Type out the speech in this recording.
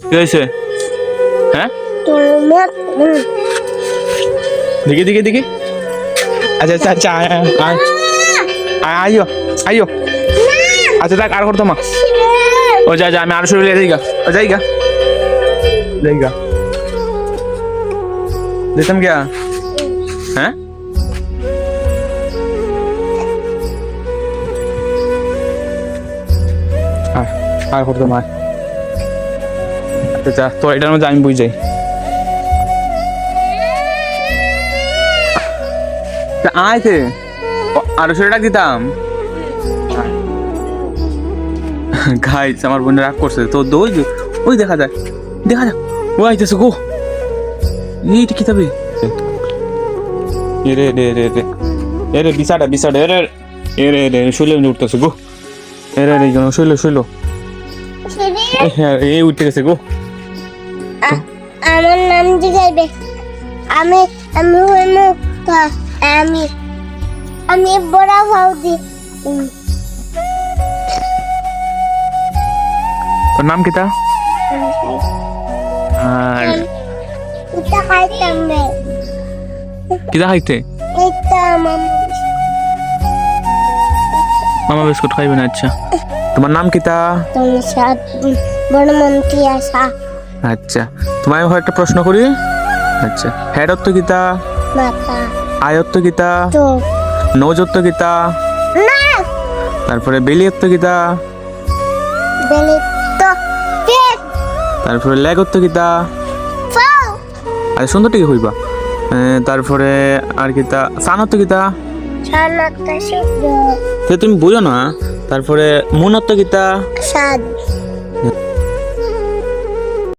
কি হয়েছে? হ্যাঁ দেখি দেখি দেখি। আচ্ছা আচ্ছা আচ্ছা আইও আইও। আচ্ছা দেখ আর করতো মা। ও যা যা আমি আরো শুরু যাইগা যাইগা যাইগা দেখতাম क्या? হ্যাঁ আর করতো মা। আচ্ছা তো এটার মধ্যে আমি বুঝ যাই। আইতে আরো শুরু দিতাম। গাইস আমার বোন রাগ করছে তো ওই ওই দেখা যায় ও আইতেছে গো। এইটা কি তবে এরে রে রে রে এরে বিছাটা এরে এরে রে শুলে উঠতেছে গো। এরে রে জন শুইলো হ্যাঁ এই উঠতে গেছে গো। আমার নাম জিগাইবে। আমি আমি হইমু আমি আমি বড় ভাউদি। তোর নাম কিতা? আর এটা খাইতাম রে। কিতা খাইতে? এটা মামা বিস্কুট খাইবে না। আচ্ছা তোমার নাম কিতা? তুমি সাত বড় মন্ত্রী আসা। আচ্ছা তোমায় আমি একটা প্রশ্ন করি। আচ্ছা হেডত্ব কিতা? মাথা আয়ত্ত কিতা? তো নৌজত্ব কিতা? না তারপরে বেলিয়ত্ব কিতা? বেলি তো পেট তারপরে লেগত্ব কিতা? ফাও আরে সুন্দর টিকে হইবা। তারপরে আর কিতা সানত্ব কিতা? ছানাটা সিদ্ধ তুমি বুঝো না। তারপরে মুনত্ব কিতা? সাদ